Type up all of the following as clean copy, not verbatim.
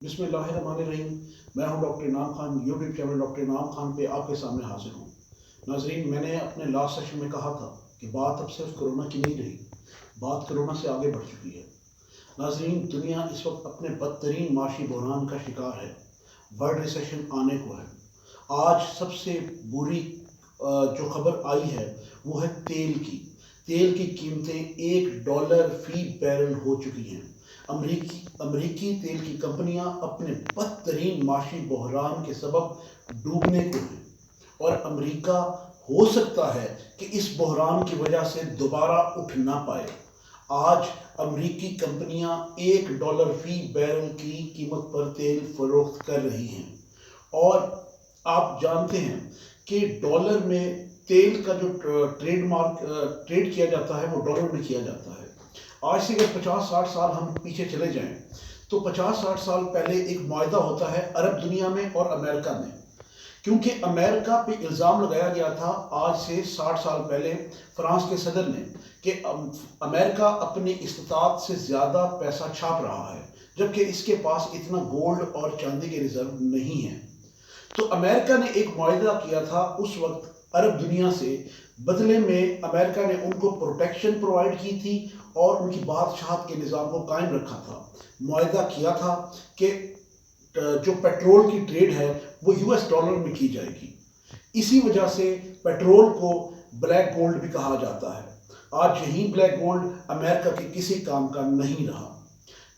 بسم اللہ الرحمن الرحیم۔ میں ہوں ڈاکٹر انعام خان، یوٹیوب چینل ڈاکٹر انعام خان پہ آپ کے سامنے حاضر ہوں۔ ناظرین، میں نے اپنے لاسٹ سیشن میں کہا تھا کہ بات اب صرف کرونا کی نہیں رہی، بات کرونا سے آگے بڑھ چکی ہے۔ ناظرین، دنیا اس وقت اپنے بدترین معاشی بحران کا شکار ہے، ورلڈ ریسیشن آنے کو ہے۔ آج سب سے بری جو خبر آئی ہے وہ ہے تیل کی۔ تیل کی قیمتیں $1 فی بیرل ہو چکی ہیں۔ امریکی تیل کی کمپنیاں اپنے بدترین معاشی بحران کے سبب ڈوبنے کو ہیں، اور امریکہ ہو سکتا ہے کہ اس بحران کی وجہ سے دوبارہ اٹھ نہ پائے۔ آج امریکی کمپنیاں $1 فی بیرل کی قیمت پر تیل فروخت کر رہی ہیں، اور آپ جانتے ہیں کہ ڈالر میں تیل کا جو ٹریڈ کیا جاتا ہے وہ ڈالر میں کیا جاتا ہے۔ آج سے اگر 50-60 سال ہم پیچھے چلے جائیں تو 50-60 سال پہلے ایک معاہدہ ہوتا ہے عرب دنیا میں اور امریکہ میں، کیونکہ امریکہ پہ الزام لگایا گیا تھا آج سے 60 سال پہلے فرانس کے صدر نے کہ امریکہ اپنی استطاعت سے زیادہ پیسہ چھاپ رہا ہے، جبکہ اس کے پاس اتنا گولڈ اور چاندی کے ریزرو نہیں ہیں۔ تو امریکہ نے ایک معاہدہ کیا تھا اس وقت عرب دنیا سے، بدلے میں امریکہ نے ان کو پروٹیکشن پرووائڈ کی تھی اور ان کی بادشاہت کے نظام کو قائم رکھا تھا۔ معاہدہ کیا تھا کہ جو پیٹرول کی ٹریڈ ہے وہ $US میں کی جائے گی۔ اسی وجہ سے پیٹرول کو بلیک گولڈ بھی کہا جاتا ہے۔ آج یہی بلیک گولڈ امریکہ کے کسی کام کا نہیں رہا۔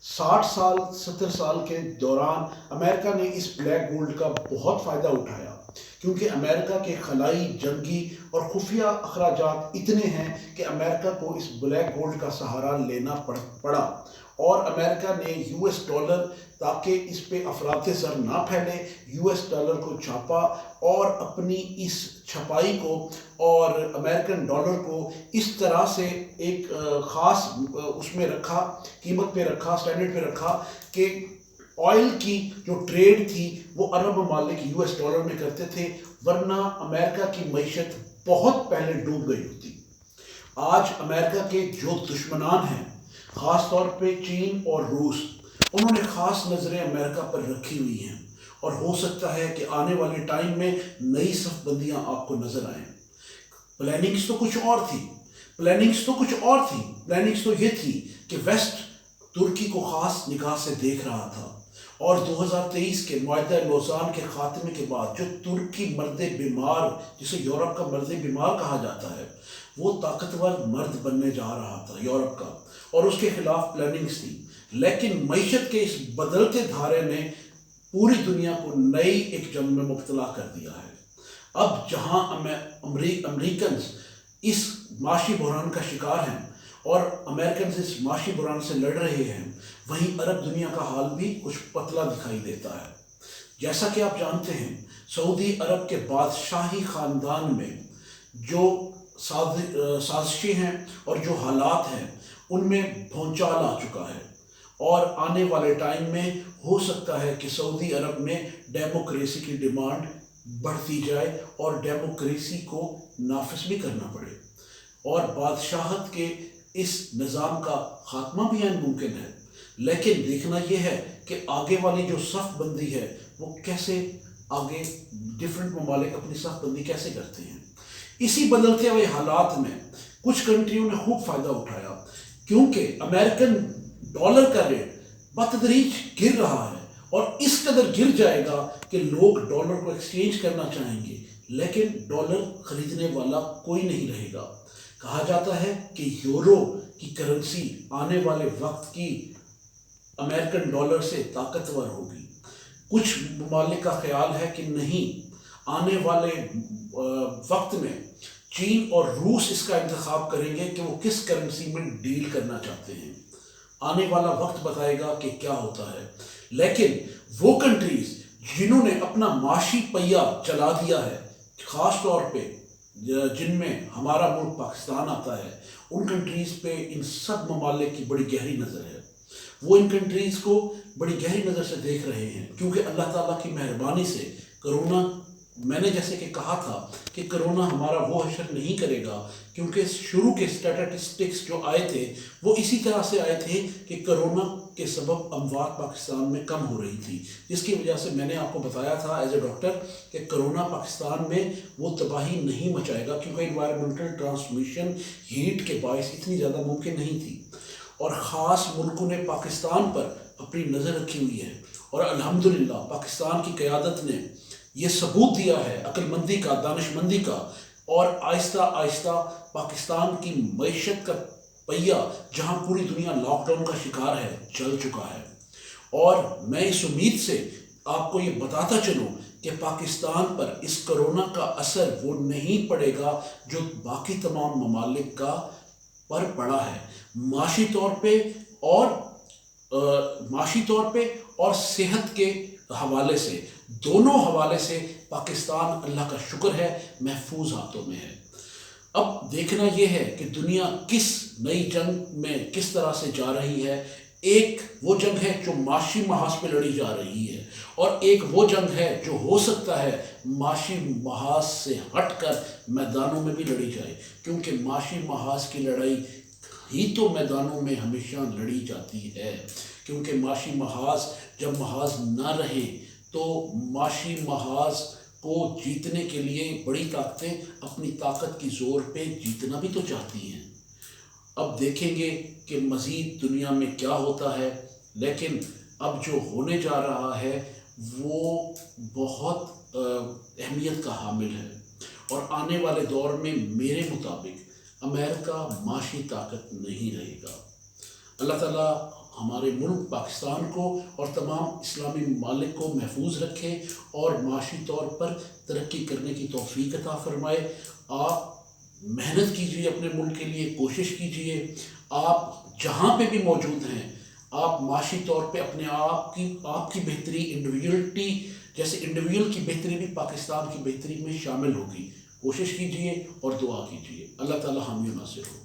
60-70 سال کے دوران امریکہ نے اس بلیک گولڈ کا بہت فائدہ اٹھایا، کیونکہ امریکہ کے خلائی، جنگی اور خفیہ اخراجات اتنے ہیں کہ امریکہ کو اس بلیک گولڈ کا سہارا لینا پڑا، اور امریکہ نے $، تاکہ اس پہ افراط زر نہ پھیلے، $، کو چھاپا، اور اپنی اس چھپائی کو اور امریکن ڈالر کو اس طرح سے ایک خاص اس میں رکھا، قیمت پہ رکھا، سٹینڈرڈ پہ رکھا کہ آئل کی جو ٹریڈ تھی وہ عرب ممالک $، میں کرتے تھے، ورنہ امریکہ کی معیشت بہت پہلے ڈوب گئی ہوتی۔ آج امریکہ کے جو دشمنان ہیں، خاص طور پہ چین اور روس، انہوں نے خاص نظریں امریکہ پر رکھی ہوئی ہیں، اور ہو سکتا ہے کہ آنے والے ٹائم میں نئی صف بندیاں آپ کو نظر آئیں۔ پلاننگز تو کچھ اور تھی۔ پلاننگز تو یہ تھی کہ ویسٹ ترکی کو خاص نگاہ سے دیکھ رہا تھا، اور 2023 کے معاہدہ لوزان کے خاتمے کے بعد جو ترکی مرد بیمار، جسے یورپ کا مرد بیمار کہا جاتا ہے، وہ طاقتور مرد بننے جا رہا تھا یورپ کا، اور اس کے خلاف پلاننگز تھی۔ لیکن معیشت کے اس بدلتے دھارے نے پوری دنیا کو نئی ایک جنگ میں مبتلا کر دیا ہے۔ اب جہاں امریکنز اس معاشی بحران کا شکار ہیں اور امریکنز اس معاشی بحران سے لڑ رہے ہیں، وہیں عرب دنیا کا حال بھی کچھ پتلا دکھائی دیتا ہے۔ جیسا کہ آپ جانتے ہیں، سعودی عرب کے بادشاہی خاندان میں جو سازشیں ہیں اور جو حالات ہیں، ان میں بھونچال آ چکا ہے، اور آنے والے ٹائم میں ہو سکتا ہے کہ سعودی عرب میں ڈیموکریسی کی ڈیمانڈ بڑھتی جائے اور ڈیموکریسی کو نافذ بھی کرنا پڑے، اور بادشاہت کے اس نظام کا خاتمہ بھی ممکن ہے۔ لیکن دیکھنا یہ ہے کہ آگے والی جو صف بندی ہے وہ کیسے آگے ڈیفرنٹ ممالک اپنی صف بندی کیسے کرتے ہیں۔ اسی بدلتے ہوئے حالات میں کچھ کنٹریوں نے خوب فائدہ اٹھایا، کیونکہ امریکن ڈالر کا ریٹ بتدریج گر رہا ہے، اور اس قدر گر جائے گا کہ لوگ ڈالر کو ایکسچینج کرنا چاہیں گے، لیکن ڈالر خریدنے والا کوئی نہیں رہے گا۔ کہا جاتا ہے کہ یورو کی کرنسی آنے والے وقت کی امریکن ڈالر سے طاقتور ہوگی۔ کچھ ممالک کا خیال ہے کہ نہیں، آنے والے وقت میں چین اور روس اس کا انتخاب کریں گے کہ وہ کس کرنسی میں ڈیل کرنا چاہتے ہیں۔ آنے والا وقت بتائے گا کہ کیا ہوتا ہے، لیکن وہ کنٹریز جنہوں نے اپنا معاشی پہیہ چلا دیا ہے، خاص طور پہ جن میں ہمارا ملک پاکستان آتا ہے، ان کنٹریز پہ ان سب ممالک کی بڑی گہری نظر ہے۔ وہ ان کنٹریز کو بڑی گہری نظر سے دیکھ رہے ہیں، کیونکہ اللہ تعالیٰ کی مہربانی سے کرونا میں نے جیسے کہ کہا تھا کہ کرونا ہمارا وہ حشر نہیں کرے گا، کیونکہ شروع کے اسٹیٹسٹکس جو آئے تھے وہ اسی طرح سے آئے تھے کہ کرونا کے سبب اموات پاکستان میں کم ہو رہی تھی، جس کی وجہ سے میں نے آپ کو بتایا تھا ایز اے ڈاکٹر کہ کرونا پاکستان میں وہ تباہی نہیں مچائے گا، کیونکہ انوائرمنٹل ٹرانسمیشن ہیٹ کے باعث اتنی زیادہ ممکن نہیں تھی، اور خاص ملکوں نے پاکستان پر اپنی نظر رکھی ہوئی ہے، اور الحمدللہ پاکستان کی قیادت نے یہ ثبوت دیا ہے عقل مندی کا، دانش مندی کا، اور آہستہ آہستہ پاکستان کی معیشت کا پہیہ جہاں پوری دنیا لاک ڈاؤن کا شکار ہے چل چکا ہے، اور میں اس امید سے آپ کو یہ بتاتا چلوں کہ پاکستان پر اس کرونا کا اثر وہ نہیں پڑے گا جو باقی تمام ممالک کا پر پڑا ہے، معاشی طور پہ اور اور صحت کے حوالے سے، دونوں حوالے سے پاکستان اللہ کا شکر ہے محفوظ ہاتھوں میں ہے۔ اب دیکھنا یہ ہے کہ دنیا کس نئی جنگ میں کس طرح سے جا رہی ہے۔ ایک وہ جنگ ہے جو معاشی محاذ پہ لڑی جا رہی ہے، اور ایک وہ جنگ ہے جو ہو سکتا ہے معاشی محاذ سے ہٹ کر میدانوں میں بھی لڑی جائے، کیونکہ معاشی محاذ کی لڑائی ہی تو میدانوں میں ہمیشہ لڑی جاتی ہے، کیونکہ معاشی محاذ جب محاذ نہ رہے تو معاشی محاذ کو جیتنے کے لیے بڑی طاقتیں اپنی طاقت کی زور پہ جیتنا بھی تو چاہتی ہیں۔ اب دیکھیں گے کہ مزید دنیا میں کیا ہوتا ہے، لیکن اب جو ہونے جا رہا ہے وہ بہت اہمیت کا حامل ہے، اور آنے والے دور میں میرے مطابق امریکہ معاشی طاقت نہیں رہے گا۔ اللہ تعالیٰ ہمارے ملک پاکستان کو اور تمام اسلامی ممالک کو محفوظ رکھے اور معاشی طور پر ترقی کرنے کی توفیق عطا فرمائے۔ آپ محنت کیجئے اپنے ملک کے لیے، کوشش کیجئے، آپ جہاں پہ بھی موجود ہیں آپ معاشی طور پہ اپنے آپ کی بہتری، انڈیویجولٹی جیسے انڈیویجول کی بہتری بھی پاکستان کی بہتری میں شامل ہوگی۔ کوشش کیجئے اور دعا کیجئے۔ اللہ تعالیٰ حامی و ناصر ہو۔